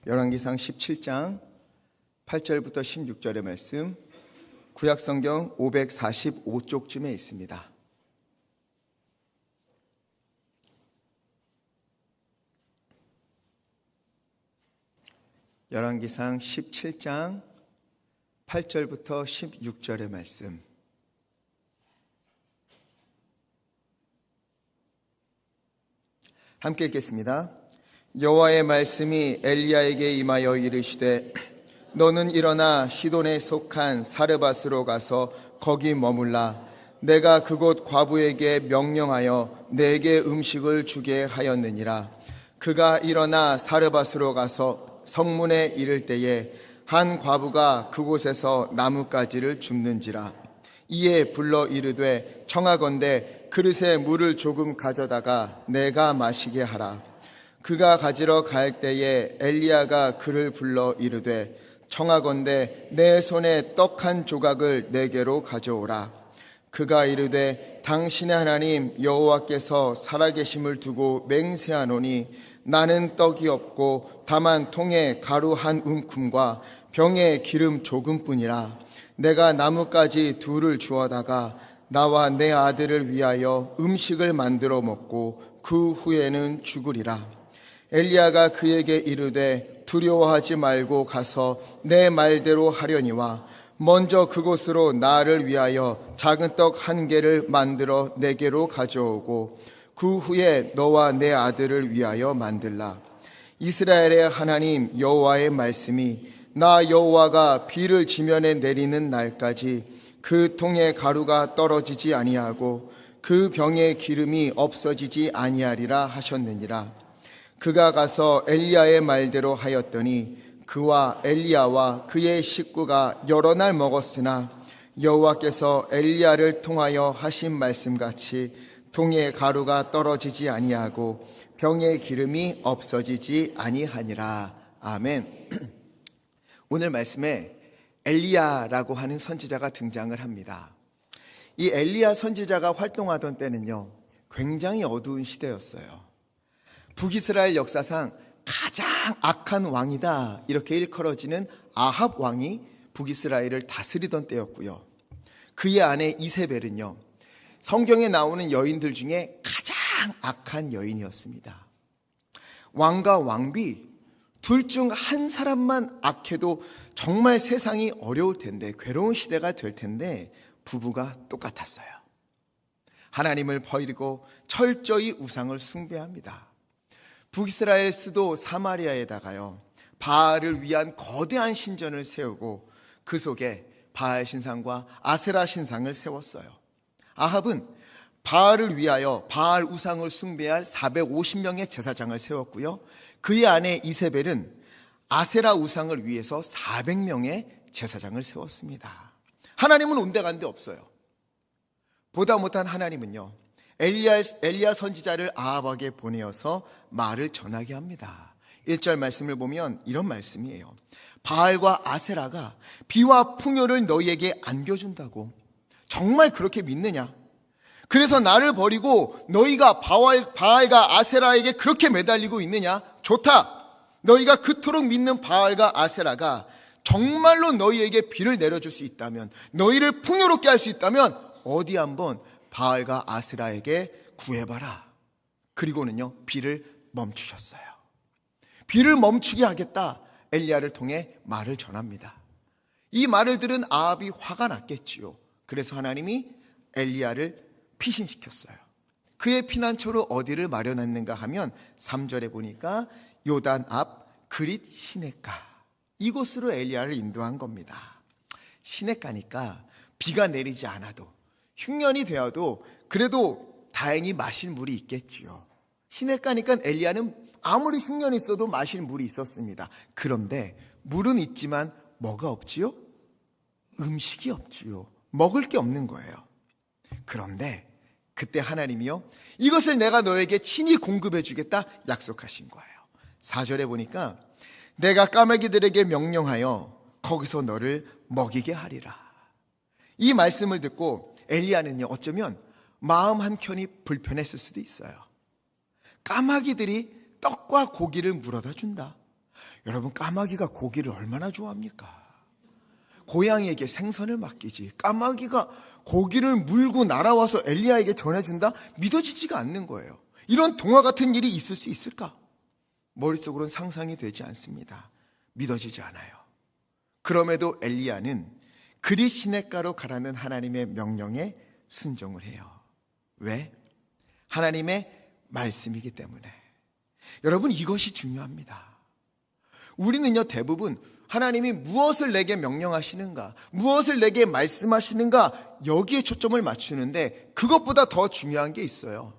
열왕기상 17장 8절부터 16절의 말씀, 구약성경 545쪽쯤에 있습니다. 열왕기상 17장 8절부터 16절의 말씀, 함께 읽겠습니다. 여호와의 말씀이 엘리야에게 임하여 이르시되 너는 일어나 시돈에 속한 사르밧으로 가서 거기 머물라. 내가 그곳 과부에게 명령하여 내게 음식을 주게 하였느니라. 그가 일어나 사르밧으로 가서 성문에 이를 때에 한 과부가 그곳에서 나뭇가지를 줍는지라. 이에 불러 이르되 청하건대 그릇에 물을 조금 가져다가 내가 마시게 하라. 그가 가지러 갈 때에 엘리야가 그를 불러 이르되 청하건대 내 손에 떡 한 조각을 내게로 가져오라. 그가 이르되 당신의 하나님 여호와께서 살아계심을 두고 맹세하노니 나는 떡이 없고 다만 통에 가루 한 움큼과 병에 기름 조금뿐이라. 내가 나뭇가지 둘을 주어다가 나와 내 아들을 위하여 음식을 만들어 먹고 그 후에는 죽으리라. 엘리야가 그에게 이르되 두려워하지 말고 가서 내 말대로 하려니와 먼저 그곳으로 나를 위하여 작은 떡 한 개를 만들어 내게로 가져오고 그 후에 너와 내 아들을 위하여 만들라. 이스라엘의 하나님 여호와의 말씀이 나 여호와가 비를 지면에 내리는 날까지 그 통에 가루가 떨어지지 아니하고 그 병에 기름이 없어지지 아니하리라 하셨느니라. 그가 가서 엘리야의 말대로 하였더니 그와 엘리야와 그의 식구가 여러 날 먹었으나 여호와께서 엘리야를 통하여 하신 말씀같이 통에 가루가 떨어지지 아니하고 병에 기름이 없어지지 아니하니라. 아멘. 오늘 말씀에 엘리야라고 하는 선지자가 등장을 합니다. 이 엘리야 선지자가 활동하던 때는요, 굉장히 어두운 시대였어요. 북이스라엘 역사상 가장 악한 왕이다 이렇게 일컬어지는 아합 왕이 북이스라엘을 다스리던 때였고요. 그의 아내 이세벨은요, 성경에 나오는 여인들 중에 가장 악한 여인이었습니다. 왕과 왕비 둘 중 한 사람만 악해도 정말 세상이 어려울 텐데, 괴로운 시대가 될 텐데 부부가 똑같았어요. 하나님을 버리고 철저히 우상을 숭배합니다. 북이스라엘 수도 사마리아에다가요, 바알을 위한 거대한 신전을 세우고 그 속에 바알 신상과 아세라 신상을 세웠어요. 아합은 바알을 위하여 바알 우상을 숭배할 450명의 제사장을 세웠고요. 그의 아내 이세벨은 아세라 우상을 위해서 400명의 제사장을 세웠습니다. 하나님은 온데간데 없어요. 보다 못한 하나님은요, 엘리야 선지자를 아합에게 보내어서 말을 전하게 합니다. 1절 말씀을 보면 이런 말씀이에요. 바알과 아세라가 비와 풍요를 너희에게 안겨준다고 정말 그렇게 믿느냐? 그래서 나를 버리고 너희가 바알과 아세라에게 그렇게 매달리고 있느냐? 좋다. 너희가 그토록 믿는 바알과 아세라가 정말로 너희에게 비를 내려줄 수 있다면, 너희를 풍요롭게 할 수 있다면 어디 한번 바알과 아세라에게 구해봐라. 그리고는요, 비를 멈추셨어요. 비를 멈추게 하겠다. 엘리야를 통해 말을 전합니다. 이 말을 들은 아합이 화가 났겠지요. 그래서 하나님이 엘리야를 피신시켰어요. 그의 피난처로 어디를 마련했는가 하면 3절에 보니까 요단 앞 그릿 시냇가, 이곳으로 엘리야를 인도한 겁니다. 시냇가니까 비가 내리지 않아도, 흉년이 되어도 그래도 다행히 마실 물이 있겠지요. 시냇가니까 엘리야는 아무리 흉년이 있어도 마실 물이 있었습니다. 그런데 물은 있지만 뭐가 없지요? 음식이 없지요. 먹을 게 없는 거예요. 그런데 그때 하나님이요, 이것을 내가 너에게 친히 공급해 주겠다 약속하신 거예요. 4절에 보니까 내가 까마귀들에게 명령하여 거기서 너를 먹이게 하리라. 이 말씀을 듣고 엘리야는요, 어쩌면 마음 한켠이 불편했을 수도 있어요. 까마귀들이 떡과 고기를 물어다 준다. 여러분, 까마귀가 고기를 얼마나 좋아합니까? 고양이에게 생선을 맡기지 까마귀가 고기를 물고 날아와서 엘리야에게 전해준다? 믿어지지가 않는 거예요. 이런 동화 같은 일이 있을 수 있을까? 머릿속으로는 상상이 되지 않습니다. 믿어지지 않아요. 그럼에도 엘리야는 그리 시냇가로 가라는 하나님의 명령에 순종을 해요. 왜? 하나님의 말씀이기 때문에. 여러분, 이것이 중요합니다. 우리는요, 대부분 하나님이 무엇을 내게 명령하시는가, 무엇을 내게 말씀하시는가, 여기에 초점을 맞추는데 그것보다 더 중요한 게 있어요.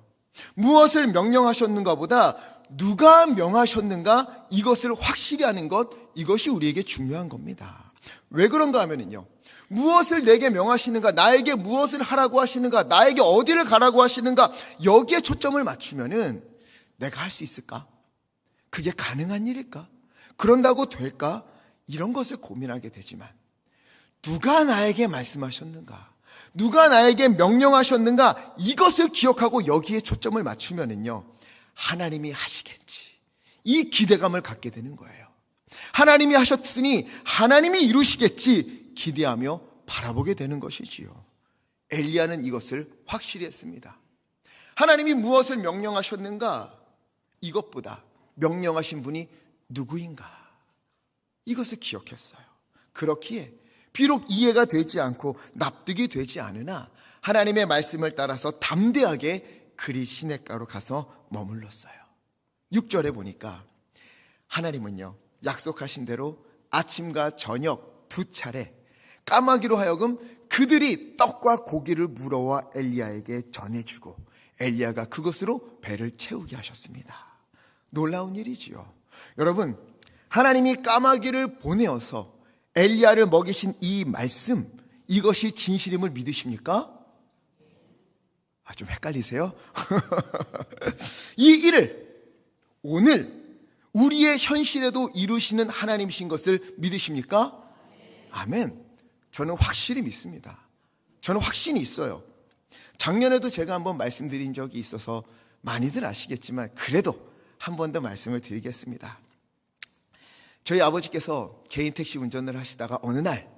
무엇을 명령하셨는가 보다 누가 명하셨는가, 이것을 확실히 아는 것, 이것이 우리에게 중요한 겁니다. 왜 그런가 하면은요, 무엇을 내게 명하시는가, 나에게 무엇을 하라고 하시는가, 나에게 어디를 가라고 하시는가, 여기에 초점을 맞추면은 내가 할 수 있을까? 그게 가능한 일일까? 그런다고 될까? 이런 것을 고민하게 되지만, 누가 나에게 말씀하셨는가, 누가 나에게 명령하셨는가, 이것을 기억하고 여기에 초점을 맞추면은요, 하나님이 하시겠지, 이 기대감을 갖게 되는 거예요. 하나님이 하셨으니 하나님이 이루시겠지 기대하며 바라보게 되는 것이지요. 엘리야는 이것을 확실히 했습니다. 하나님이 무엇을 명령하셨는가, 이것보다 명령하신 분이 누구인가, 이것을 기억했어요. 그렇기에 비록 이해가 되지 않고 납득이 되지 않으나 하나님의 말씀을 따라서 담대하게 그리 시냇가로 가서 머물렀어요. 6절에 보니까 하나님은요, 약속하신 대로 아침과 저녁 두 차례 까마귀로 하여금 그들이 떡과 고기를 물어와 엘리야에게 전해주고 엘리야가 그것으로 배를 채우게 하셨습니다. 놀라운 일이지요. 여러분, 하나님이 까마귀를 보내어서 엘리야를 먹이신 이 말씀, 이것이 진실임을 믿으십니까? 좀 헷갈리세요? 이 일을 오늘 우리의 현실에도 이루시는 하나님이신 것을 믿으십니까? 아멘. 저는 확실히 믿습니다. 저는 확신이 있어요. 작년에도 제가 한번 말씀드린 적이 있어서 많이들 아시겠지만 그래도 한 번 더 말씀을 드리겠습니다. 저희 아버지께서 개인 택시 운전을 하시다가 어느 날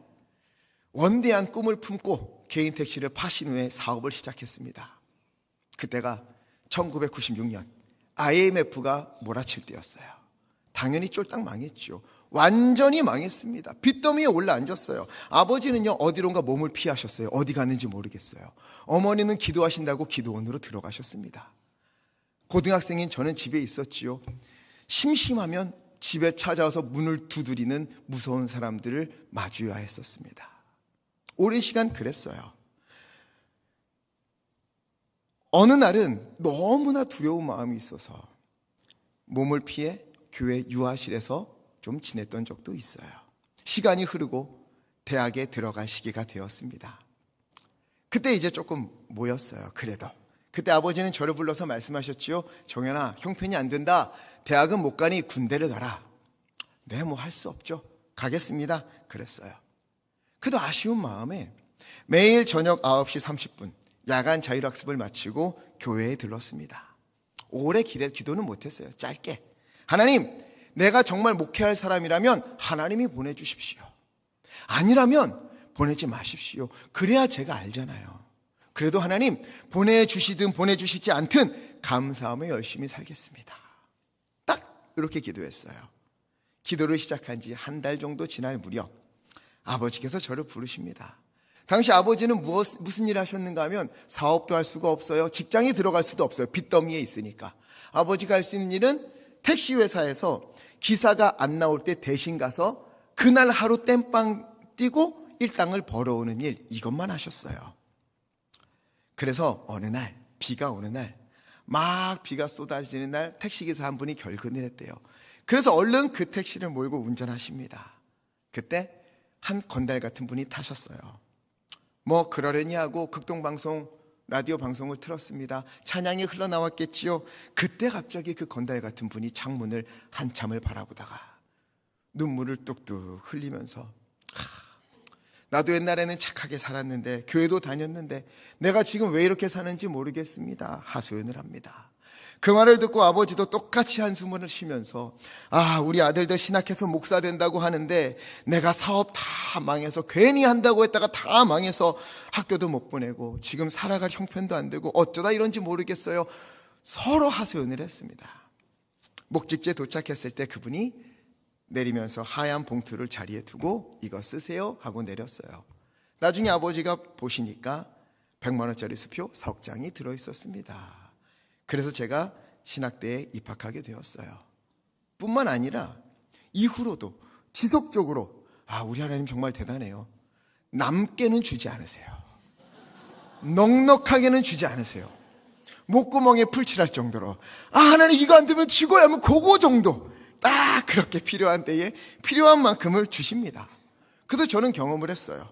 원대한 꿈을 품고 개인 택시를 파신 후에 사업을 시작했습니다. 그때가 1996년 IMF가 몰아칠 때였어요. 당연히 쫄딱 망했죠. 완전히 망했습니다. 빚더미에 올라앉았어요. 아버지는요, 어디론가 몸을 피하셨어요. 어디 갔는지 모르겠어요. 어머니는 기도하신다고 기도원으로 들어가셨습니다. 고등학생인 저는 집에 있었지요. 심심하면 집에 찾아와서 문을 두드리는 무서운 사람들을 마주해야 했었습니다. 오랜 시간 그랬어요. 어느 날은 너무나 두려운 마음이 있어서 몸을 피해 교회 유아실에서 좀 지냈던 적도 있어요. 시간이 흐르고 대학에 들어갈 시기가 되었습니다. 그때 이제 조금 모였어요. 그래도 그때 아버지는 저를 불러서 말씀하셨지요. 정연아, 형편이 안 된다. 대학은 못 가니 군대를 가라. 네, 뭐 할 수 없죠. 가겠습니다. 그랬어요. 그래도 아쉬운 마음에 매일 저녁 9시 30분 야간 자율학습을 마치고 교회에 들렀습니다. 오래 기도는 못했어요. 짧게. 하나님, 내가 정말 목회할 사람이라면 하나님이 보내주십시오. 아니라면 보내지 마십시오. 그래야 제가 알잖아요. 그래도 하나님, 보내주시든 보내주시지 않든 감사하며 열심히 살겠습니다. 딱 이렇게 기도했어요. 기도를 시작한 지 한 달 정도 지날 무렵 아버지께서 저를 부르십니다. 당시 아버지는 무슨 일 하셨는가 하면 사업도 할 수가 없어요. 직장에 들어갈 수도 없어요. 빚더미에 있으니까. 아버지가 할 수 있는 일은 택시 회사에서 기사가 안 나올 때 대신 가서 그날 하루 땜빵 뛰고 일당을 벌어오는 일, 이것만 하셨어요. 그래서 어느 날, 비가 오는 날, 막 비가 쏟아지는 날 택시기사 한 분이 결근을 했대요. 그래서 얼른 그 택시를 몰고 운전하십니다. 그때 한 건달 같은 분이 타셨어요. 뭐 그러려니 하고 극동방송, 라디오 방송을 틀었습니다. 찬양이 흘러나왔겠지요. 그때 갑자기 그 건달 같은 분이 창문을 한참을 바라보다가 눈물을 뚝뚝 흘리면서 나도 옛날에는 착하게 살았는데 교회도 다녔는데 내가 지금 왜 이렇게 사는지 모르겠습니다. 하소연을 합니다. 그 말을 듣고 아버지도 똑같이 한숨을 쉬면서 우리 아들들 신학해서 목사 된다고 하는데 내가 사업 다 망해서 괜히 한다고 했다가 다 망해서 학교도 못 보내고 지금 살아갈 형편도 안 되고 어쩌다 이런지 모르겠어요. 서로 하소연을 했습니다. 목적지에 도착했을 때 그분이 내리면서 하얀 봉투를 자리에 두고 이거 쓰세요 하고 내렸어요. 나중에 아버지가 보시니까 100만 원짜리 수표 석 장이 들어있었습니다. 그래서 제가 신학대에 입학하게 되었어요. 뿐만 아니라 이후로도 지속적으로 우리 하나님 정말 대단해요. 남게는 주지 않으세요. 넉넉하게는 주지 않으세요. 목구멍에 풀칠할 정도로 하나님 이거 안 되면 죽어야 하면 그거 정도 딱 그렇게 필요한 때에 필요한 만큼을 주십니다. 그래서 저는 경험을 했어요.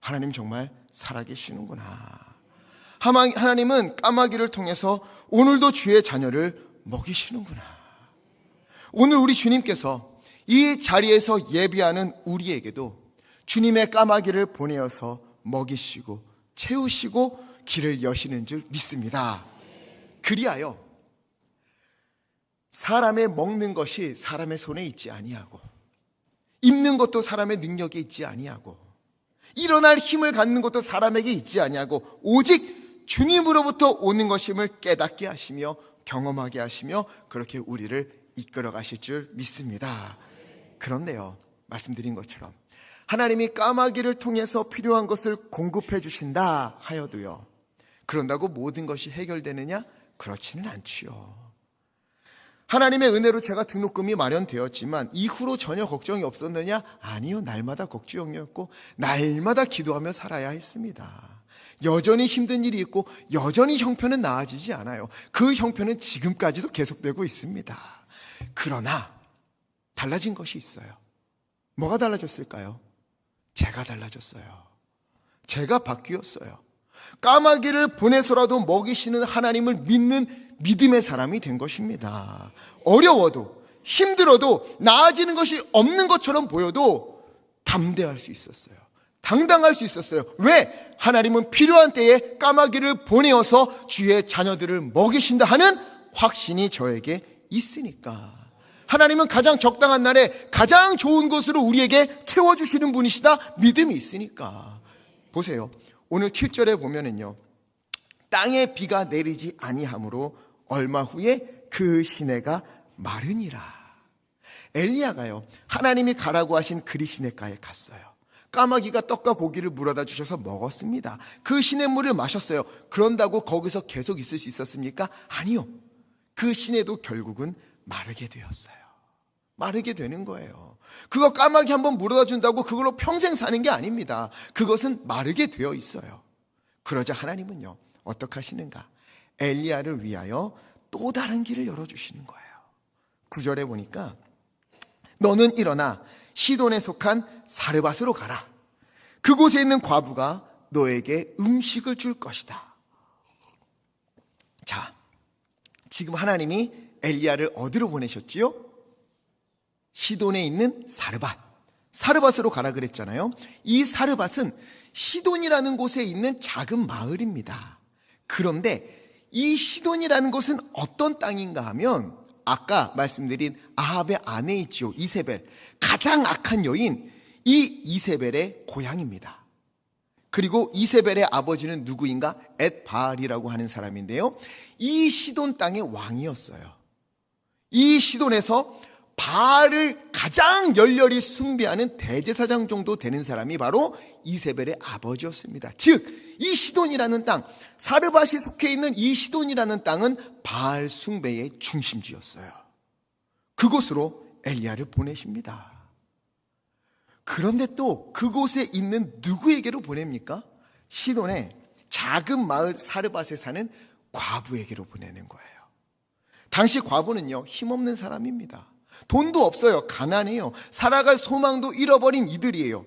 하나님 정말 살아계시는구나. 하나님은 까마귀를 통해서 오늘도 주의 자녀를 먹이시는구나. 오늘 우리 주님께서 이 자리에서 예비하는 우리에게도 주님의 까마귀를 보내어서 먹이시고 채우시고 길을 여시는 줄 믿습니다. 그리하여 사람의 먹는 것이 사람의 손에 있지 아니하고 입는 것도 사람의 능력에 있지 아니하고 일어날 힘을 갖는 것도 사람에게 있지 아니하고 오직 주님으로부터 오는 것임을 깨닫게 하시며 경험하게 하시며 그렇게 우리를 이끌어 가실 줄 믿습니다. 그런데요, 말씀드린 것처럼 하나님이 까마귀를 통해서 필요한 것을 공급해 주신다 하여도요, 그런다고 모든 것이 해결되느냐? 그렇지는 않지요. 하나님의 은혜로 제가 등록금이 마련되었지만 이후로 전혀 걱정이 없었느냐? 아니요. 날마다 걱정이었고 날마다 기도하며 살아야 했습니다. 여전히 힘든 일이 있고 여전히 형편은 나아지지 않아요. 그 형편은 지금까지도 계속되고 있습니다. 그러나 달라진 것이 있어요. 뭐가 달라졌을까요? 제가 달라졌어요. 제가 바뀌었어요. 까마귀를 보내서라도 먹이시는 하나님을 믿는 믿음의 사람이 된 것입니다. 어려워도 힘들어도 나아지는 것이 없는 것처럼 보여도 담대할 수 있었어요. 당당할 수 있었어요. 왜? 하나님은 필요한 때에 까마귀를 보내어서 주의 자녀들을 먹이신다 하는 확신이 저에게 있으니까. 하나님은 가장 적당한 날에 가장 좋은 것으로 우리에게 채워주시는 분이시다 믿음이 있으니까. 보세요. 오늘 7절에 보면은요, 땅에 비가 내리지 아니하므로 얼마 후에 그 시내가 마르니라. 엘리야가요, 하나님이 가라고 하신 그리 시내가에 갔어요. 까마귀가 떡과 고기를 물어다 주셔서 먹었습니다. 그 시냇물을 마셨어요. 그런다고 거기서 계속 있을 수 있었습니까? 아니요. 그 시내도 결국은 마르게 되었어요. 마르게 되는 거예요. 그거 까마귀 한번 물어다 준다고 그걸로 평생 사는 게 아닙니다. 그것은 마르게 되어 있어요. 그러자 하나님은요, 어떻게 하시는가? 엘리야를 위하여 또 다른 길을 열어주시는 거예요. 9절에 보니까 너는 일어나 시돈에 속한 사르밧으로 가라. 그곳에 있는 과부가 너에게 음식을 줄 것이다. 자, 지금 하나님이 엘리야를 어디로 보내셨지요? 시돈에 있는 사르밧으로 가라 그랬잖아요. 이 사르밧은 시돈이라는 곳에 있는 작은 마을입니다. 그런데 이 시돈이라는 곳은 어떤 땅인가 하면 아까 말씀드린 아합의 아내 있죠, 이세벨, 가장 악한 여인 이 이세벨의 고향입니다. 그리고 이세벨의 아버지는 누구인가? 엣바알이라고 하는 사람인데요, 이 시돈 땅의 왕이었어요. 이 시돈에서 바알을 가장 열렬히 숭배하는 대제사장 정도 되는 사람이 바로 이세벨의 아버지였습니다. 즉 이 시돈이라는 땅, 사르밧이 속해 있는 이 시돈이라는 땅은 바알 숭배의 중심지였어요. 그곳으로 엘리야를 보내십니다. 그런데 또 그곳에 있는 누구에게로 보냅니까? 시돈의 작은 마을 사르밧에 사는 과부에게로 보내는 거예요. 당시 과부는요, 힘없는 사람입니다. 돈도 없어요. 가난해요. 살아갈 소망도 잃어버린 이들이에요.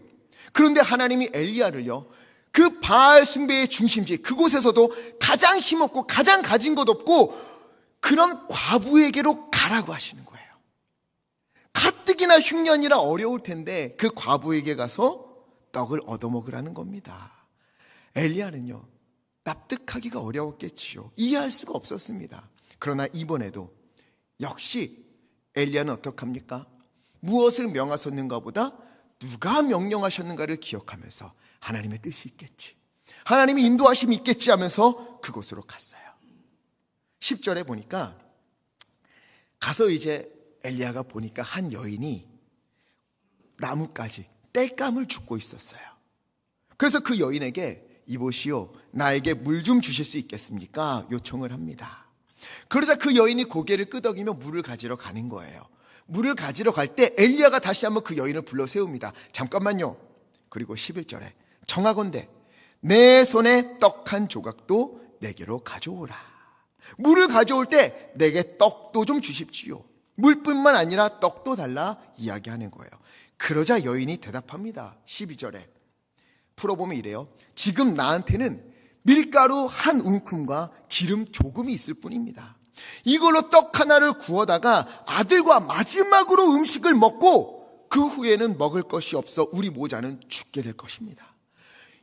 그런데 하나님이 엘리야를요, 그 바알 숭배의 중심지, 그곳에서도 가장 힘없고 가장 가진 것 없고 그런 과부에게로 가라고 하시는 거예요. 가뜩이나 흉년이라 어려울 텐데 그 과부에게 가서 떡을 얻어먹으라는 겁니다. 엘리야는요, 납득하기가 어려웠겠지요. 이해할 수가 없었습니다. 그러나 이번에도 역시 엘리야는 어떡합니까? 무엇을 명하셨는가 보다 누가 명령하셨는가를 기억하면서 하나님의 뜻이 있겠지, 하나님의 인도하심이 있겠지 하면서 그곳으로 갔어요. 10절에 보니까 가서 이제 엘리야가 보니까 한 여인이 나뭇가지 땔감을 줍고 있었어요. 그래서 그 여인에게 이보시오, 나에게 물 좀 주실 수 있겠습니까? 요청을 합니다. 그러자 그 여인이 고개를 끄덕이며 물을 가지러 가는 거예요. 물을 가지러 갈 때 엘리야가 다시 한번 그 여인을 불러 세웁니다. 잠깐만요. 그리고 11절에 청하건대 내 손에 떡 한 조각도 내게로 가져오라. 물을 가져올 때 내게 떡도 좀 주십시오. 물뿐만 아니라 떡도 달라 이야기하는 거예요. 그러자 여인이 대답합니다. 12절에 풀어보면 이래요. 지금 나한테는 밀가루 한 움큼과 기름 조금이 있을 뿐입니다. 이걸로 떡 하나를 구워다가 아들과 마지막으로 음식을 먹고 그 후에는 먹을 것이 없어 우리 모자는 죽게 될 것입니다.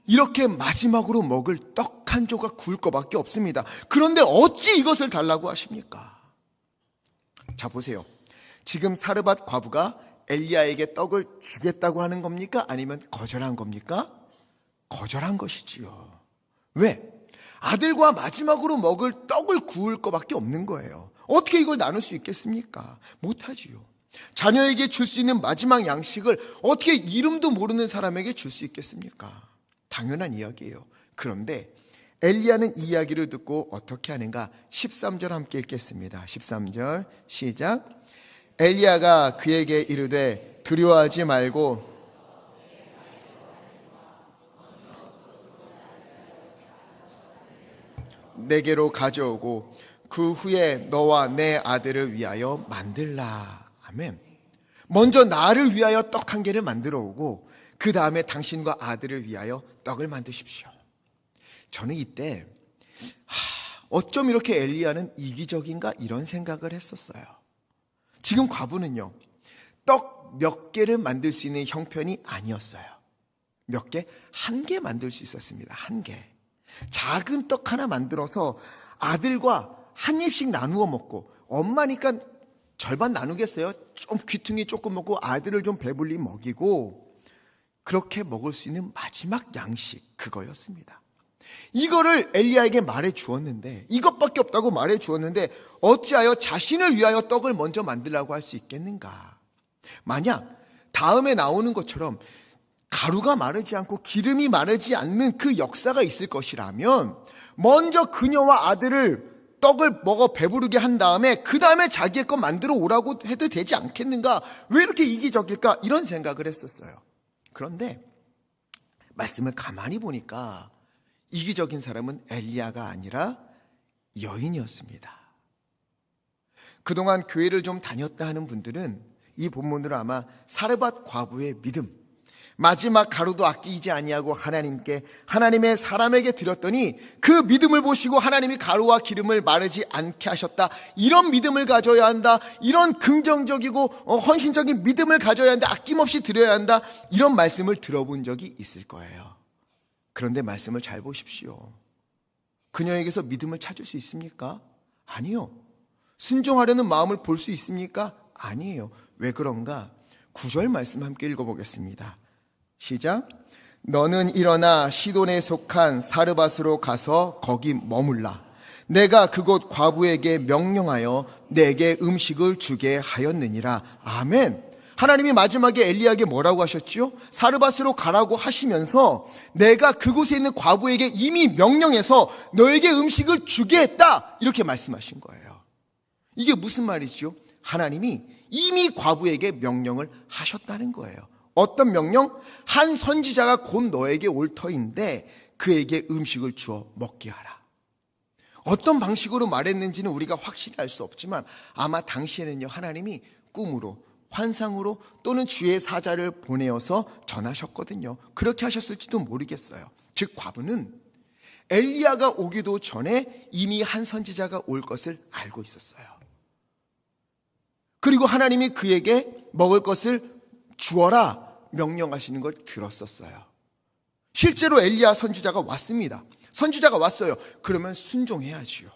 이렇게 마지막으로 먹을 떡 한 조각 구울 것밖에 없습니다. 그런데 어찌 이것을 달라고 하십니까? 자, 보세요. 지금 사르밧 과부가 엘리야에게 떡을 주겠다고 하는 겁니까? 아니면 거절한 겁니까? 거절한 것이지요. 왜? 아들과 마지막으로 먹을 떡을 구울 것밖에 없는 거예요. 어떻게 이걸 나눌 수 있겠습니까? 못하지요. 자녀에게 줄 수 있는 마지막 양식을 어떻게 이름도 모르는 사람에게 줄 수 있겠습니까? 당연한 이야기예요. 그런데 엘리야는 이 이야기를 듣고 어떻게 하는가? 13절 함께 읽겠습니다. 13절 시작. 엘리야가 그에게 이르되 두려워하지 말고 내게로 가져오고 그 후에 너와 내 아들을 위하여 만들라. 아멘. 먼저 나를 위하여 떡 한 개를 만들어 오고 그 다음에 당신과 아들을 위하여 떡을 만드십시오. 저는 이때 어쩜 이렇게 엘리야는 이기적인가 이런 생각을 했었어요. 지금 과부는요, 떡 몇 개를 만들 수 있는 형편이 아니었어요. 몇 개? 한 개 만들 수 있었습니다. 한 개. 작은 떡 하나 만들어서 아들과 한 입씩 나누어 먹고, 엄마니까 절반 나누겠어요? 좀 귀퉁이 조금 먹고 아들을 좀 배불리 먹이고, 그렇게 먹을 수 있는 마지막 양식, 그거였습니다. 이거를 엘리야에게 말해 주었는데, 이것밖에 없다고 말해 주었는데 어찌하여 자신을 위하여 떡을 먼저 만들라고 할 수 있겠는가? 만약 다음에 나오는 것처럼 가루가 마르지 않고 기름이 마르지 않는 그 역사가 있을 것이라면 먼저 그녀와 아들을 떡을 먹어 배부르게 한 다음에 그 다음에 자기의 것 만들어 오라고 해도 되지 않겠는가? 왜 이렇게 이기적일까? 이런 생각을 했었어요. 그런데 말씀을 가만히 보니까 이기적인 사람은 엘리야가 아니라 여인이었습니다. 그동안 교회를 좀 다녔다 하는 분들은 이 본문으로 아마 사르밧 과부의 믿음, 마지막 가루도 아끼지 아니하고 하나님께, 하나님의 사람에게 드렸더니 그 믿음을 보시고 하나님이 가루와 기름을 마르지 않게 하셨다, 이런 믿음을 가져야 한다, 이런 긍정적이고 헌신적인 믿음을 가져야 한다, 아낌없이 드려야 한다, 이런 말씀을 들어본 적이 있을 거예요. 그런데 말씀을 잘 보십시오. 그녀에게서 믿음을 찾을 수 있습니까? 아니요. 순종하려는 마음을 볼 수 있습니까? 아니에요. 왜 그런가? 9절 말씀 함께 읽어보겠습니다. 시작. 너는 일어나 시돈에 속한 사르밧으로 가서 거기 머물라. 내가 그곳 과부에게 명령하여 내게 음식을 주게 하였느니라. 아멘. 하나님이 마지막에 엘리야에게 뭐라고 하셨지요? 사르밧으로 가라고 하시면서 내가 그곳에 있는 과부에게 이미 명령해서 너에게 음식을 주게 했다, 이렇게 말씀하신 거예요. 이게 무슨 말이지요? 하나님이 이미 과부에게 명령을 하셨다는 거예요. 어떤 명령? 한 선지자가 곧 너에게 올 터인데 그에게 음식을 주어 먹게 하라. 어떤 방식으로 말했는지는 우리가 확실히 알 수 없지만 아마 당시에는요, 하나님이 꿈으로, 환상으로 또는 주의 사자를 보내어서 전하셨거든요. 그렇게 하셨을지도 모르겠어요. 즉 과부는 엘리야가 오기도 전에 이미 한 선지자가 올 것을 알고 있었어요. 그리고 하나님이 그에게 먹을 것을 주어라 명령하시는 걸 들었었어요. 실제로 엘리야 선지자가 왔습니다. 선지자가 왔어요. 그러면 순종해야지요.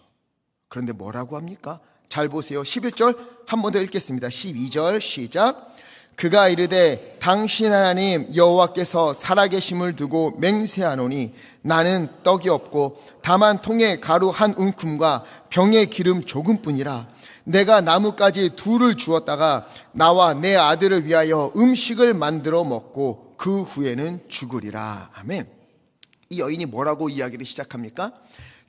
그런데 뭐라고 합니까? 잘 보세요. 11절 한 번 더 읽겠습니다. 12절 시작. 그가 이르되 당신 하나님 여호와께서 살아계심을 두고 맹세하노니 나는 떡이 없고 다만 통에 가루 한 움큼과 병에 기름 조금뿐이라. 내가 나뭇가지 둘을 주었다가 나와 내 아들을 위하여 음식을 만들어 먹고 그 후에는 죽으리라. 아멘. 이 여인이 뭐라고 이야기를 시작합니까?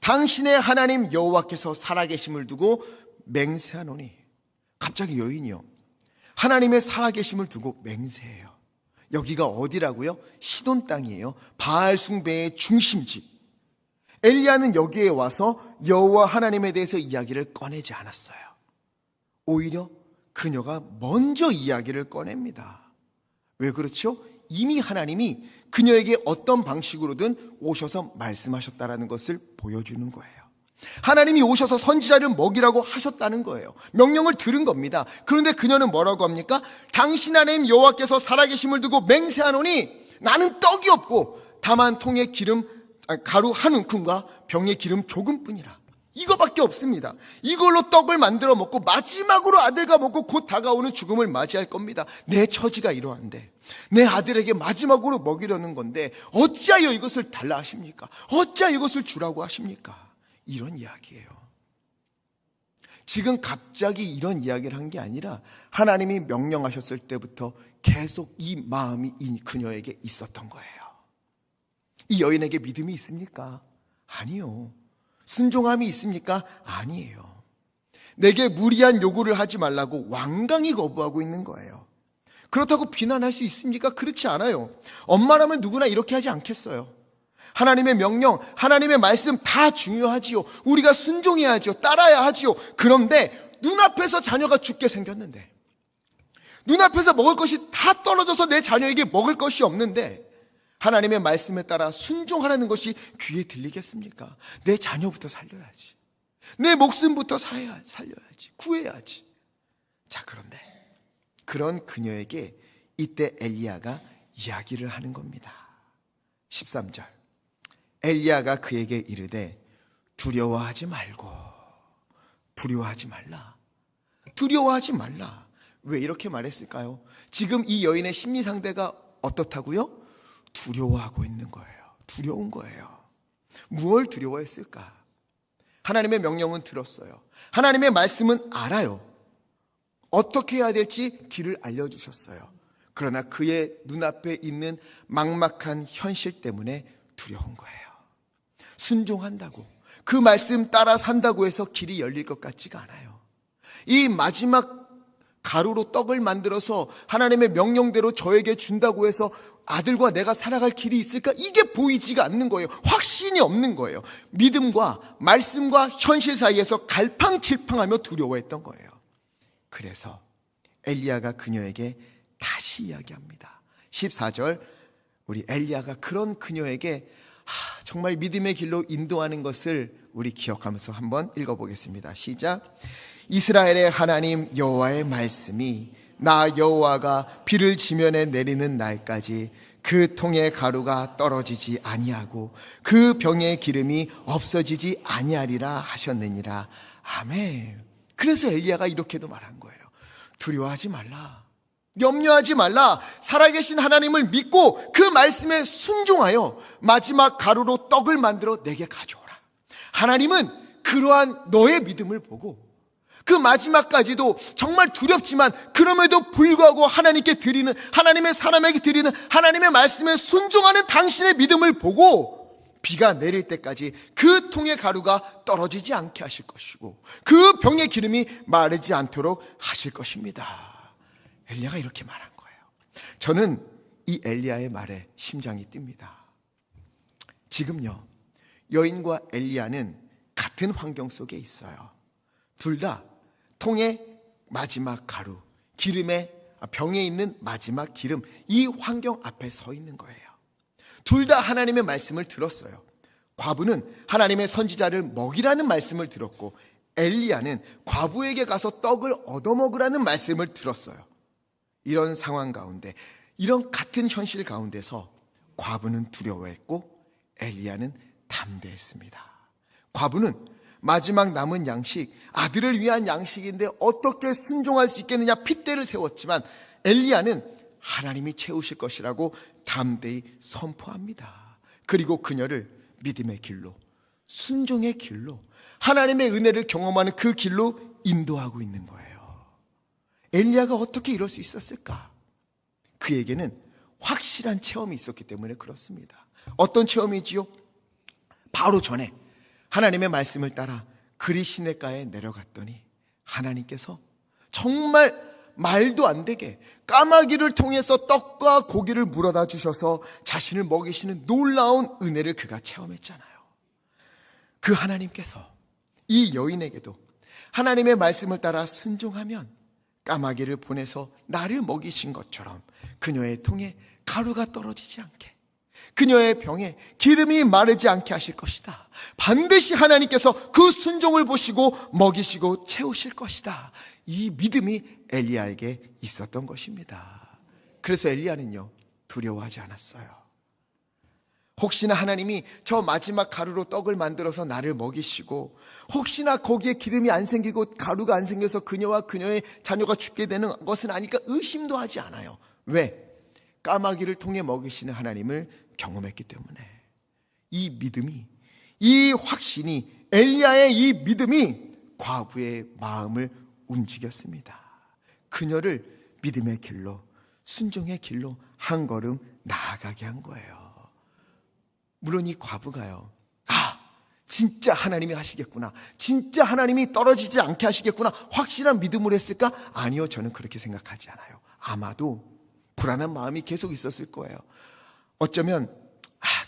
당신의 하나님 여호와께서 살아계심을 두고 맹세하노니. 갑자기 여인이요, 하나님의 살아계심을 두고 맹세해요. 여기가 어디라고요? 시돈 땅이에요. 바알 숭배의 중심지. 엘리야는 여기에 와서 여호와 하나님에 대해서 이야기를 꺼내지 않았어요. 오히려 그녀가 먼저 이야기를 꺼냅니다. 왜 그렇죠? 이미 하나님이 그녀에게 어떤 방식으로든 오셔서 말씀하셨다는 것을 보여주는 거예요. 하나님이 오셔서 선지자를 먹이라고 하셨다는 거예요. 명령을 들은 겁니다. 그런데 그녀는 뭐라고 합니까? 당신 하나님 여호와께서 살아계심을 두고 맹세하노니 나는 떡이 없고 다만 통에 가루 한 움큼과 병에 기름 조금뿐이라. 이거밖에 없습니다. 이걸로 떡을 만들어 먹고 마지막으로 아들과 먹고 곧 다가오는 죽음을 맞이할 겁니다. 내 처지가 이러한데 내 아들에게 마지막으로 먹이려는 건데 어찌하여 이것을 달라 하십니까? 어찌하여 이것을 주라고 하십니까? 이런 이야기예요. 지금 갑자기 이런 이야기를 한 게 아니라 하나님이 명령하셨을 때부터 계속 이 마음이 그녀에게 있었던 거예요. 이 여인에게 믿음이 있습니까? 아니요. 순종함이 있습니까? 아니에요. 내게 무리한 요구를 하지 말라고 완강히 거부하고 있는 거예요. 그렇다고 비난할 수 있습니까? 그렇지 않아요. 엄마라면 누구나 이렇게 하지 않겠어요. 하나님의 명령, 하나님의 말씀 다 중요하지요. 우리가 순종해야지요. 따라야 하지요. 그런데 눈앞에서 자녀가 죽게 생겼는데, 눈앞에서 먹을 것이 다 떨어져서 내 자녀에게 먹을 것이 없는데 하나님의 말씀에 따라 순종하라는 것이 귀에 들리겠습니까? 내 자녀부터 살려야지. 내 목숨부터 살려야지. 구해야지. 자, 그런데 그런 그녀에게 이때 엘리야가 이야기를 하는 겁니다. 13절. 엘리야가 그에게 이르되 두려워하지 말고. 두려워하지 말라. 두려워하지 말라. 왜 이렇게 말했을까요? 지금 이 여인의 심리 상태가 어떻다고요? 두려워하고 있는 거예요. 두려운 거예요. 무엇을 두려워했을까? 하나님의 명령은 들었어요. 하나님의 말씀은 알아요. 어떻게 해야 될지 길을 알려주셨어요. 그러나 그의 눈앞에 있는 막막한 현실 때문에 두려운 거예요. 순종한다고, 그 말씀 따라 산다고 해서 길이 열릴 것 같지가 않아요. 이 마지막 가루로 떡을 만들어서 하나님의 명령대로 저에게 준다고 해서 아들과 내가 살아갈 길이 있을까? 이게 보이지가 않는 거예요. 확신이 없는 거예요. 믿음과 말씀과 현실 사이에서 갈팡질팡하며 두려워했던 거예요. 그래서 엘리야가 그녀에게 다시 이야기합니다. 14절. 우리 엘리야가 그런 그녀에게 정말 믿음의 길로 인도하는 것을 우리 기억하면서 한번 읽어보겠습니다. 시작. 이스라엘의 하나님 여호와의 말씀이 나 여호와가 비를 지면에 내리는 날까지 그 통의 가루가 떨어지지 아니하고 그 병의 기름이 없어지지 아니하리라 하셨느니라. 아멘. 그래서 엘리야가 이렇게도 말한 거예요. 두려워하지 말라. 염려하지 말라. 살아계신 하나님을 믿고 그 말씀에 순종하여 마지막 가루로 떡을 만들어 내게 가져오라. 하나님은 그러한 너의 믿음을 보고 그 마지막까지도 정말 두렵지만 그럼에도 불구하고 하나님께 드리는, 하나님의 사람에게 드리는 하나님의 말씀에 순종하는 당신의 믿음을 보고 비가 내릴 때까지 그 통의 가루가 떨어지지 않게 하실 것이고 그 병의 기름이 마르지 않도록 하실 것입니다. 엘리야가 이렇게 말한 거예요. 저는 이 엘리야의 말에 심장이 뜁니다. 지금요, 여인과 엘리야는 같은 환경 속에 있어요. 둘 다 통의 마지막 가루, 병에 있는 마지막 기름, 이 환경 앞에 서 있는 거예요. 둘 다 하나님의 말씀을 들었어요. 과부는 하나님의 선지자를 먹이라는 말씀을 들었고 엘리야는 과부에게 가서 떡을 얻어먹으라는 말씀을 들었어요. 이런 상황 가운데, 이런 같은 현실 가운데서 과부는 두려워했고 엘리야는 담대했습니다. 과부는 마지막 남은 양식, 아들을 위한 양식인데 어떻게 순종할 수 있겠느냐 핏대를 세웠지만 엘리야는 하나님이 채우실 것이라고 담대히 선포합니다. 그리고 그녀를 믿음의 길로, 순종의 길로, 하나님의 은혜를 경험하는 그 길로 인도하고 있는 거예요. 엘리야가 어떻게 이럴 수 있었을까? 그에게는 확실한 체험이 있었기 때문에 그렇습니다. 어떤 체험이지요? 바로 전에 하나님의 말씀을 따라 그리 시냇가에 내려갔더니 하나님께서 정말 말도 안 되게 까마귀를 통해서 떡과 고기를 물어다 주셔서 자신을 먹이시는 놀라운 은혜를 그가 체험했잖아요. 그 하나님께서 이 여인에게도 하나님의 말씀을 따라 순종하면 까마귀를 보내서 나를 먹이신 것처럼 그녀의 통에 가루가 떨어지지 않게, 그녀의 병에 기름이 마르지 않게 하실 것이다. 반드시 하나님께서 그 순종을 보시고 먹이시고 채우실 것이다. 이 믿음이 엘리야에게 있었던 것입니다. 그래서 엘리야는요, 두려워하지 않았어요. 혹시나 하나님이 저 마지막 가루로 떡을 만들어서 나를 먹이시고 혹시나 거기에 기름이 안 생기고 가루가 안 생겨서 그녀와 그녀의 자녀가 죽게 되는 것은 아니까 의심도 하지 않아요. 왜? 까마귀를 통해 먹이시는 하나님을 경험했기 때문에. 이 믿음이, 이 확신이, 엘리야의 이 믿음이 과부의 마음을 움직였습니다. 그녀를 믿음의 길로, 순종의 길로 한 걸음 나아가게 한 거예요. 물론 이 과부가요, 진짜 하나님이 하시겠구나, 진짜 하나님이 떨어지지 않게 하시겠구나 확실한 믿음을 했을까? 아니요, 저는 그렇게 생각하지 않아요. 아마도 불안한 마음이 계속 있었을 거예요. 어쩌면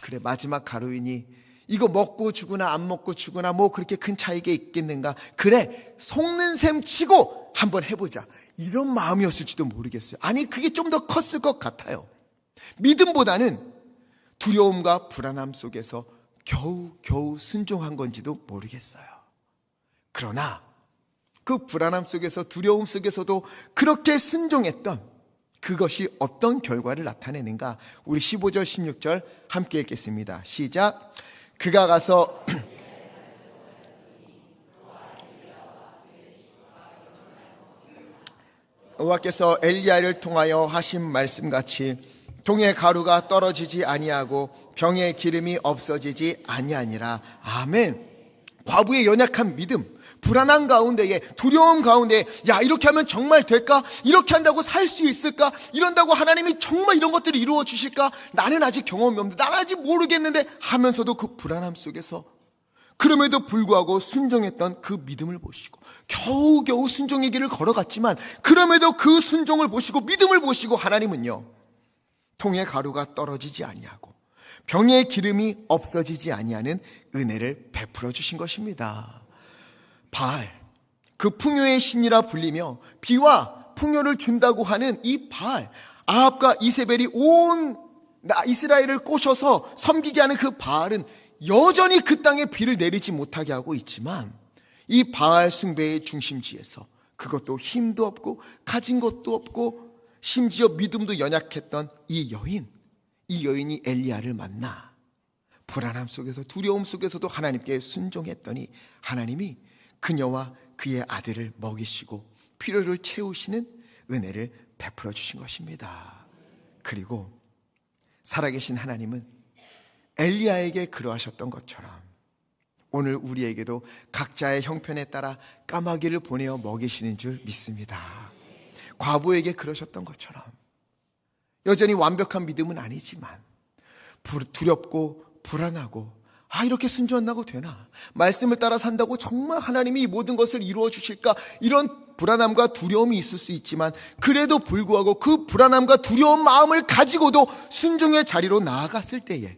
그래, 마지막 가루이니 이거 먹고 죽으나 안 먹고 죽으나 뭐 그렇게 큰 차이가 있겠는가, 그래 속는 셈 치고 한번 해보자, 이런 마음이었을지도 모르겠어요. 아니, 그게 좀 더 컸을 것 같아요. 믿음보다는 두려움과 불안함 속에서 겨우 순종한 건지도 모르겠어요. 그러나 그 불안함 속에서, 두려움 속에서도 그렇게 순종했던 그것이 어떤 결과를 나타내는가, 우리 15절 16절 함께 읽겠습니다. 시작. 그가 가서 여호와께서 엘리야를 통하여 하신 말씀같이 통에 가루가 떨어지지 아니하고 병에 기름이 없어지지 아니하니라. 아멘. 과부의 연약한 믿음, 불안한 가운데에, 두려움 가운데에, 야, 이렇게 하면 정말 될까? 이렇게 한다고 살 수 있을까? 이런다고 하나님이 정말 이런 것들을 이루어 주실까? 나는 아직 경험이 없는데, 나는 아직 모르겠는데 하면서도 그 불안함 속에서 그럼에도 불구하고 순종했던 그 믿음을 보시고 겨우겨우 순종의 길을 걸어갔지만 그럼에도 그 순종을 보시고 믿음을 보시고 하나님은요, 통에 가루가 떨어지지 아니하고 병에 기름이 없어지지 아니하는 은혜를 베풀어 주신 것입니다. 바알, 그 풍요의 신이라 불리며 비와 풍요를 준다고 하는 이 바알, 아합과 이세벨이 온 이스라엘을 꼬셔서 섬기게 하는 그 바알은 여전히 그 땅에 비를 내리지 못하게 하고 있지만, 이 바알 숭배의 중심지에서 그것도 힘도 없고 가진 것도 없고 심지어 믿음도 연약했던 이 여인이 엘리야를 만나 불안함 속에서, 두려움 속에서도 하나님께 순종했더니 하나님이 그녀와 그의 아들을 먹이시고 필요를 채우시는 은혜를 베풀어 주신 것입니다. 그리고 살아계신 하나님은 엘리야에게 그러하셨던 것처럼 오늘 우리에게도 각자의 형편에 따라 까마귀를 보내어 먹이시는 줄 믿습니다. 과부에게 그러셨던 것처럼 여전히 완벽한 믿음은 아니지만 두렵고 불안하고, 이렇게 순종한다고 되나? 말씀을 따라 산다고 정말 하나님이 모든 것을 이루어 주실까? 이런 불안함과 두려움이 있을 수 있지만 그래도 불구하고 그 불안함과 두려운 마음을 가지고도 순종의 자리로 나아갔을 때에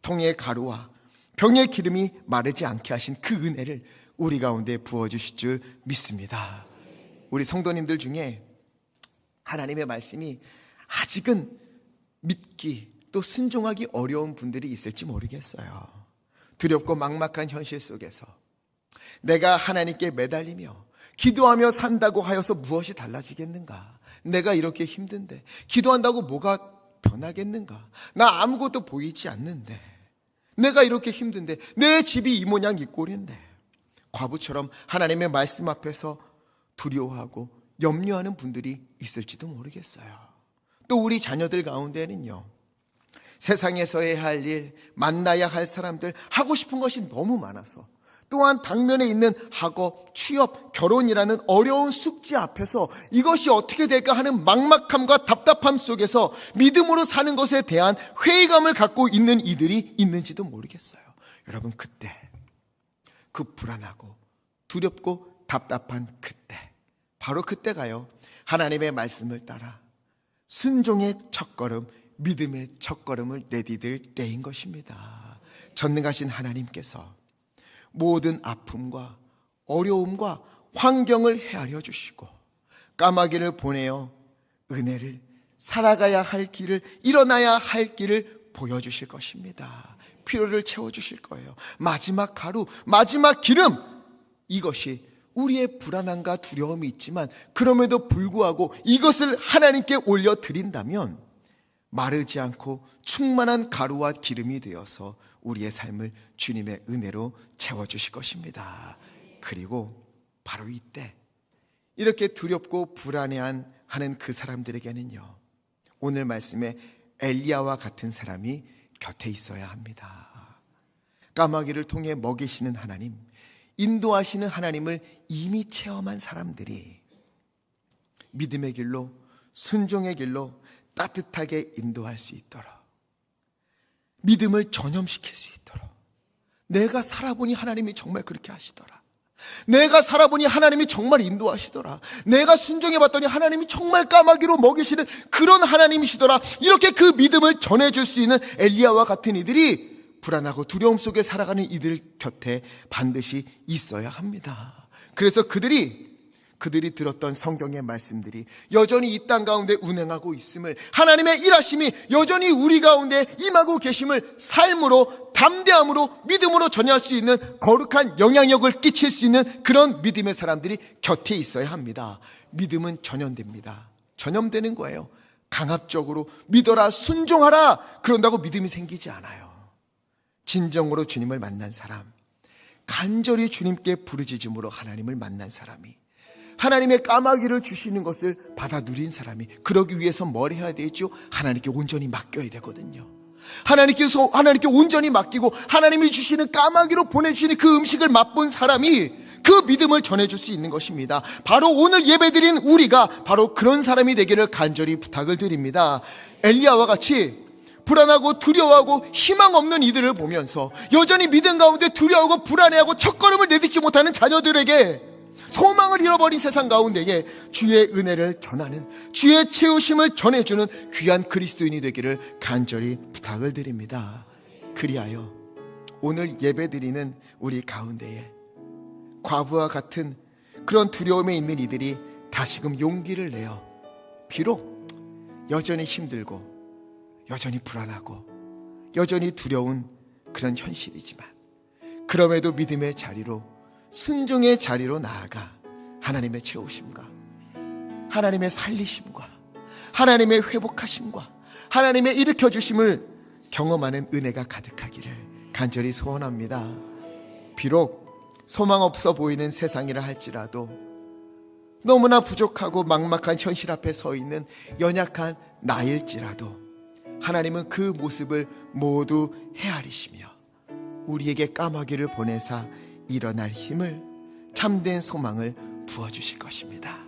통의 가루와 병의 기름이 마르지 않게 하신 그 은혜를 우리 가운데 부어주실 줄 믿습니다. 우리 성도님들 중에 하나님의 말씀이 아직은 믿기 또 순종하기 어려운 분들이 있을지 모르겠어요. 두렵고 막막한 현실 속에서 내가 하나님께 매달리며 기도하며 산다고 하여서 무엇이 달라지겠는가? 내가 이렇게 힘든데 기도한다고 뭐가 변하겠는가? 나 아무것도 보이지 않는데, 내가 이렇게 힘든데, 내 집이 이 모양 이 꼴인데 과부처럼 하나님의 말씀 앞에서 두려워하고 염려하는 분들이 있을지도 모르겠어요. 또 우리 자녀들 가운데는요, 세상에서 해야 할 일, 만나야 할 사람들, 하고 싶은 것이 너무 많아서, 또한 당면에 있는 학업, 취업, 결혼이라는 어려운 숙제 앞에서 이것이 어떻게 될까 하는 막막함과 답답함 속에서 믿음으로 사는 것에 대한 회의감을 갖고 있는 이들이 있는지도 모르겠어요. 여러분, 그때, 그 불안하고 두렵고 답답한 그때, 바로 그때가요, 하나님의 말씀을 따라 순종의 첫걸음, 믿음의 첫걸음을 내디딜 때인 것입니다. 전능하신 하나님께서 모든 아픔과 어려움과 환경을 헤아려 주시고 까마귀를 보내어 은혜를, 살아가야 할 길을, 일어나야 할 길을 보여주실 것입니다. 필요를 채워주실 거예요. 마지막 가루, 마지막 기름, 이것이 우리의 불안함과 두려움이 있지만 그럼에도 불구하고 이것을 하나님께 올려드린다면 마르지 않고 충만한 가루와 기름이 되어서 우리의 삶을 주님의 은혜로 채워주실 것입니다. 그리고 바로 이때 이렇게 두렵고 불안해하는 그 사람들에게는요, 오늘 말씀에 엘리야와 같은 사람이 곁에 있어야 합니다. 까마귀를 통해 먹이시는 하나님, 인도하시는 하나님을 이미 체험한 사람들이 믿음의 길로, 순종의 길로 따뜻하게 인도할 수 있도록, 믿음을 전염시킬 수 있도록, 내가 살아보니 하나님이 정말 그렇게 하시더라, 내가 살아보니 하나님이 정말 인도하시더라, 내가 순종해봤더니 하나님이 정말 까마귀로 먹이시는 그런 하나님이시더라, 이렇게 그 믿음을 전해줄 수 있는 엘리야와 같은 이들이 불안하고 두려움 속에 살아가는 이들 곁에 반드시 있어야 합니다. 그래서 그들이 들었던 성경의 말씀들이 여전히 이 땅 가운데 운행하고 있음을, 하나님의 일하심이 여전히 우리 가운데 임하고 계심을 삶으로, 담대함으로, 믿음으로 전할 수 있는 거룩한 영향력을 끼칠 수 있는 그런 믿음의 사람들이 곁에 있어야 합니다. 믿음은 전염됩니다. 전염되는 거예요. 강압적으로 믿어라, 순종하라, 그런다고 믿음이 생기지 않아요. 진정으로 주님을 만난 사람, 간절히 주님께 부르짖음으로 하나님을 만난 사람이, 하나님의 까마귀를 주시는 것을 받아 누린 사람이, 그러기 위해서 뭘 해야 되죠? 하나님께 온전히 맡겨야 되거든요. 하나님께 온전히 맡기고 하나님이 주시는 까마귀로 보내주시는 그 음식을 맛본 사람이 그 믿음을 전해줄 수 있는 것입니다. 바로 오늘 예배드린 우리가 바로 그런 사람이 되기를 간절히 부탁을 드립니다. 엘리야와 같이 불안하고 두려워하고 희망 없는 이들을 보면서 여전히 믿음 가운데 두려워하고 불안해하고 첫걸음을 내딛지 못하는 자녀들에게, 소망을 잃어버린 세상 가운데에 주의 은혜를 전하는, 주의 채우심을 전해주는 귀한 그리스도인이 되기를 간절히 부탁을 드립니다. 그리하여 오늘 예배드리는 우리 가운데에 과부와 같은 그런 두려움에 있는 이들이 다시금 용기를 내어, 비록 여전히 힘들고 여전히 불안하고 여전히 두려운 그런 현실이지만 그럼에도 믿음의 자리로, 순종의 자리로 나아가 하나님의 채우심과 하나님의 살리심과 하나님의 회복하심과 하나님의 일으켜주심을 경험하는 은혜가 가득하기를 간절히 소원합니다. 비록 소망 없어 보이는 세상이라 할지라도, 너무나 부족하고 막막한 현실 앞에 서 있는 연약한 나일지라도 하나님은 그 모습을 모두 헤아리시며 우리에게 까마귀를 보내사 일어날 힘을, 참된 소망을 부어주실 것입니다.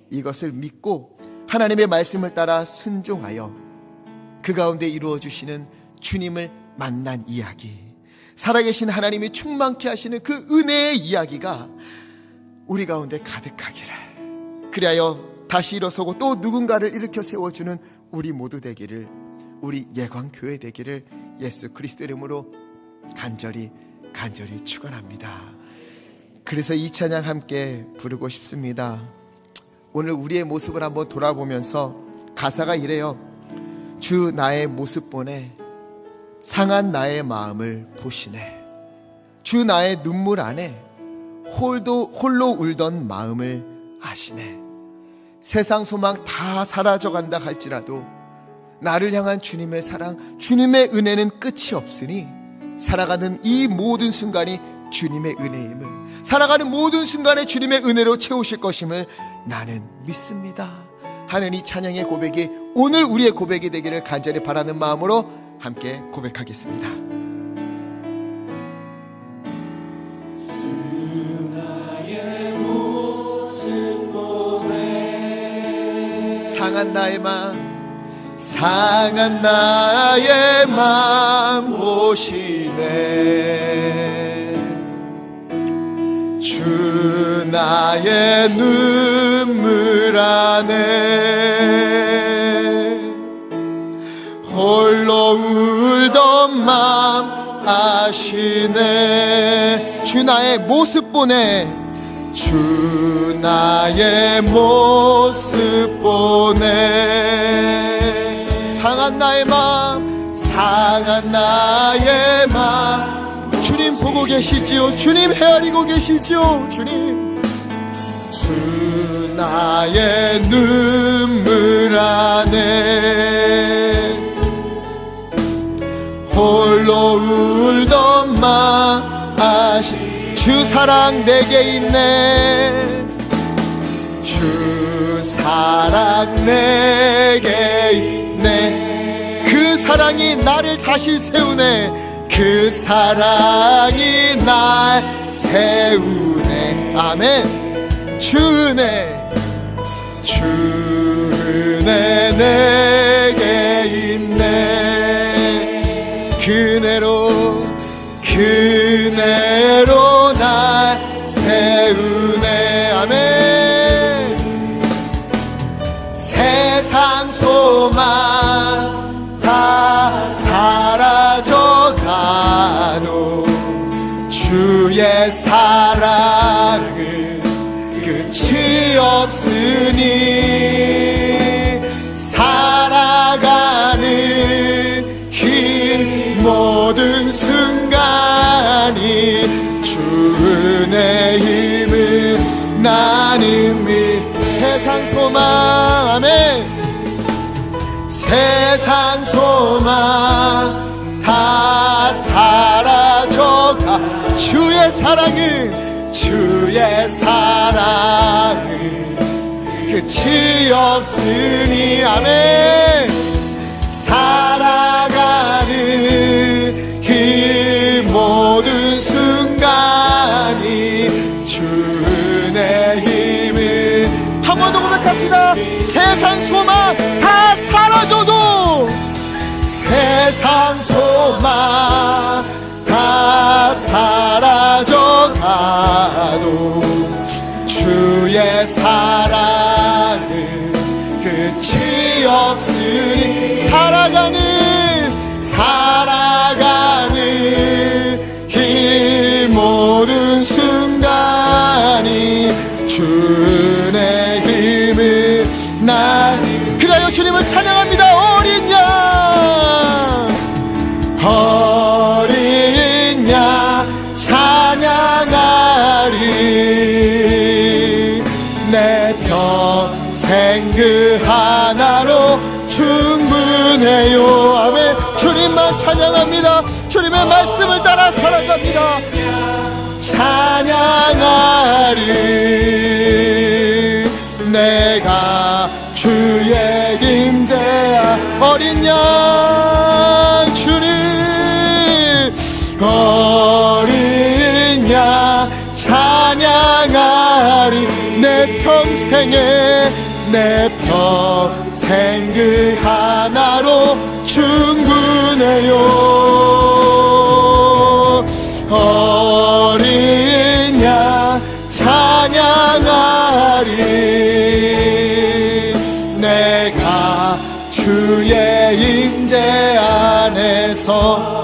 이것을 믿고 하나님의 말씀을 따라 순종하여 그 가운데 이루어주시는 주님을 만난 이야기, 살아계신 하나님이 충만케 하시는 그 은혜의 이야기가 우리 가운데 가득하기를, 그리하여 다시 일어서고 또 누군가를 일으켜 세워주는 우리 모두 되기를, 우리 예광교회 되기를 예수 그리스도 이름으로 간절히 축원합니다. 그래서 이 찬양 함께 부르고 싶습니다. 오늘 우리의 모습을 한번 돌아보면서 가사가 이래요. 주 나의 모습 보내 상한 나의 마음을 보시네. 주 나의 눈물 안에 홀로 울던 마음을 아시네. 세상 소망 다 사라져간다 할지라도 나를 향한 주님의 사랑, 주님의 은혜는 끝이 없으니 살아가는 이 모든 순간이 주님의 은혜임을, 살아가는 모든 순간에 주님의 은혜로 채우실 것임을 나는 믿습니다 하는 이 찬양의 고백이 오늘 우리의 고백이 되기를 간절히 바라는 마음으로 함께 고백하겠습니다. 상한 나의 맘, 상한 나의 맘 보시네. 주 나의 눈물 안에 홀로 울던 맘 아시네. 주 나의 모습 보네. 주 나의 모습 보네. 상한 나의 맘, 상한 나의 맘 주님 보고 계시지요. 주님 헤아리고 계시지요. 주님, 주 나의 눈물 안에 홀로 울던 맘 아시. 주 사랑 내게 있네. 주 사랑 내게 있네. 그 사랑이 나를 다시 세우네. 그 사랑이 날 세우네. 아멘. 주 은혜, 주 은혜 내게 있네. 그네로, 그네로 날 세우네. 아멘. 세상 소망 다 사라져가도 주의 사랑은 끝이 없으니 살아가는 이 모든 순간이 주 은혜 힘을 나는 믿. 세상 소망, 아멘. 세상 소망 다 사라져가 주의 사랑은, 주의 사랑은 끝이 없으니. 아멘. 살아가는 이 모든 순간이 주 은혜 힘을. 한 번 더 고백합시다. 세상 소망 다 사라져도, 세상 소망 다 사라져가도 주의 사랑은 끝이 없으니 살아가는 이 모든 순간이 주 은혜 힘을 나. 그래요 주님을 찬양합니다. 어린 양, 어린 양 찬양하리. 내 평생 그 하나로 충분해요. 아멘. 주님만 찬양합니다. 주님의 말씀을 따라 살아갑니다. 찬양하리. 내가 주의 임재야. 어린 양 주님, 어린 양 찬양하리. 내 평생에, 내 평생 그 하나로 충분해요. 어린 양 찬양하리. 내가 주의 임재 안에서.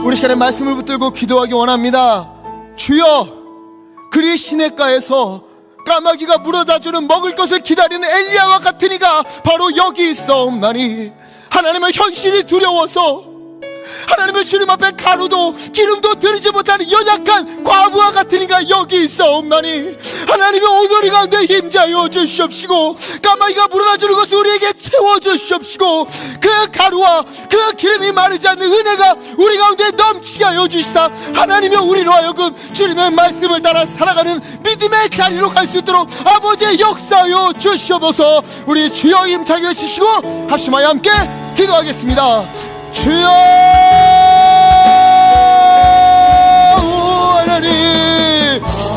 우리 시간에 말씀을 붙들고 기도하기 원합니다. 주여, 그리 시냇가에서 까마귀가 물어다주는 먹을 것을 기다리는 엘리야와 같은 이가 바로 여기 있사옵나니 하나님의 현실이 두려워서 하나님의 주님 앞에 가루도 기름도 드리지 못하는 연약한 과부와 같은 이가 여기 있사옵나니 하나님의 오늘이 가운데 임자여 주시옵시고 까마귀가 물어다주는 것을 우리에게 채워주시옵시고 그 가루와 그 기름이 마르지 않는 은혜가 우리 가운데 넘치게 하여 주시사 하나님의 우리로 하여금 주님의 말씀을 따라 살아가는 믿음의 자리로 갈 수 있도록 아버지의 역사하여 주시옵소서. 우리 주여 힘차게 해주시고 합심하여 함께 기도하겠습니다. 주여 하나님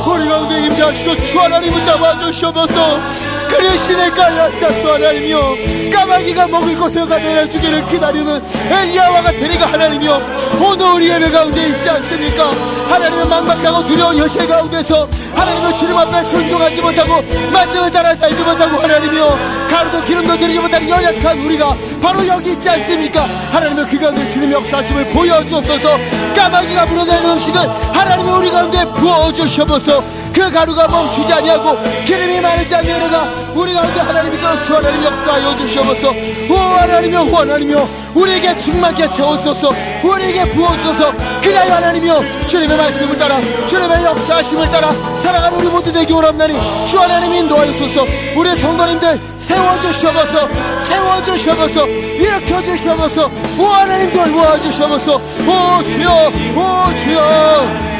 우리 가운데 임재하시고 주 하나님을 잡아주시옵소서. 그리스도의 깔라짜수 하나님이여 까마귀가 먹을 것을 가져다주기를 기다리는 엘리야와 같은 이가 하나님이여 오늘 우리 예배 가운데 있지 않습니까? 하나님의 막막하고 두려운 현실 가운데서 하나님의 주님 앞에 순종하지 못하고 말씀을 따라 살지 못하고 하나님이여 가루도 기름도 드리지 못하는 연약한 우리가 바로 여기 있지 않습니까? 하나님의 그 가운데 주님의 역사심을 보여주옵소서. 까마귀가 물어다니는 음식을 하나님의 우리 가운데 부어주시옵소서. 그 가루가 멈추지 아니하고 기름이 마르지 않는 은혜가 우리 가운데 하나님이 있도록 주 하나님 역사하여 주시옵소서. 오 하나님이여 오 하나님이여 우리에게 충만케 채워주소서. 우리에게 부어주소서. 그리하여 하나님이여 주님의 말씀을 따라 주님의 역사하심을 따라 살아가는 우리 모두 되기 원합나니 주 하나님이 인도하여소서. 우리 성도님들 세워주시옵소서. 채워주시옵소서. 일으켜주시옵소서. 오 하나님 돌보아주시옵소서. 오 주여 오 주여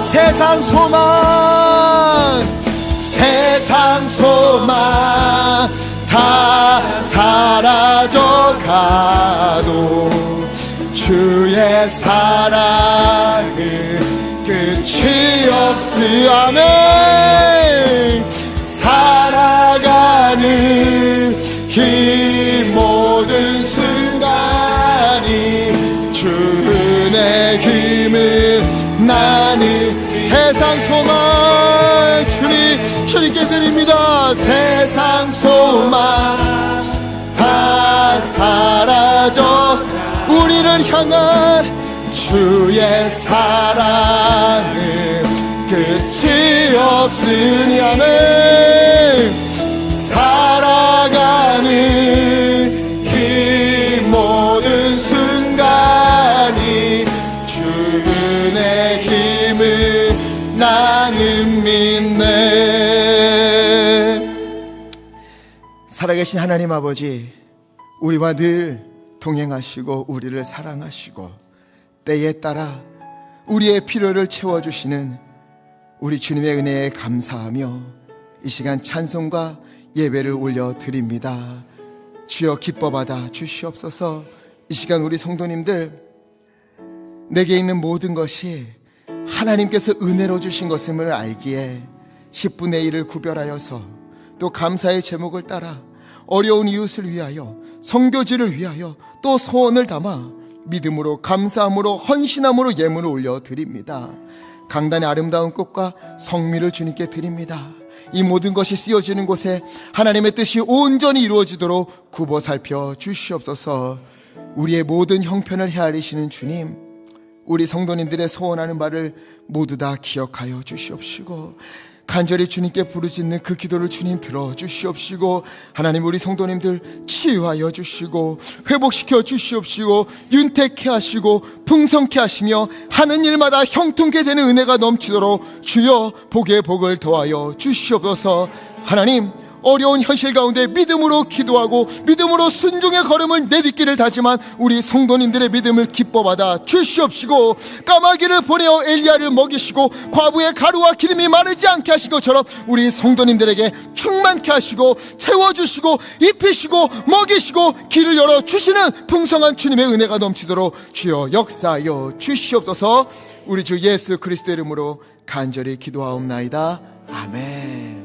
세상 소망 다 사라져가도 주의 사랑은 끝이 없으아멘. 살아가는 이 모든 순간이 주의 힘을 나는 세상 소망 주님께 드립니다. 세상 소망 다 사라져 우리를 향한 주의 사랑은 끝이 없으니 아멘. 살아가는 이 모든 순간이 주의 힘을 나는 믿네. 살아계신 하나님 아버지 우리와 늘 동행하시고 우리를 사랑하시고 때에 따라 우리의 필요를 채워주시는 우리 주님의 은혜에 감사하며 이 시간 찬송과 예배를 올려드립니다. 주여 기뻐받아 주시옵소서. 이 시간 우리 성도님들 내게 있는 모든 것이 하나님께서 은혜로 주신 것임을 알기에 10분의 1을 구별하여서 또 감사의 제목을 따라 어려운 이웃을 위하여 선교지를 위하여 또 소원을 담아 믿음으로 감사함으로 헌신함으로 예물을 올려드립니다. 강단의 아름다운 꽃과 성미를 주님께 드립니다. 이 모든 것이 쓰여지는 곳에 하나님의 뜻이 온전히 이루어지도록 굽어 살펴 주시옵소서. 우리의 모든 형편을 헤아리시는 주님, 우리 성도님들의 소원하는 바를 모두 다 기억하여 주시옵시고 간절히 주님께 부르짖는 그 기도를 주님 들어주시옵시고 하나님 우리 성도님들 치유하여 주시고 회복시켜 주시옵시고 윤택케 하시고 풍성케 하시며 하는 일마다 형통케 되는 은혜가 넘치도록 주여 복의 복을 더하여 주시옵소서. 하나님 어려운 현실 가운데 믿음으로 기도하고 믿음으로 순종의 걸음을 내딛기를 다짐한 우리 성도님들의 믿음을 기뻐받아 주시옵시고 까마귀를 보내어 엘리야를 먹이시고 과부의 가루와 기름이 마르지 않게 하신 것처럼 우리 성도님들에게 충만케 하시고 채워주시고 입히시고 먹이시고 길을 열어주시는 풍성한 주님의 은혜가 넘치도록 주여 역사하여 주시옵소서. 우리 주 예수 그리스도 이름으로 간절히 기도하옵나이다. 아멘.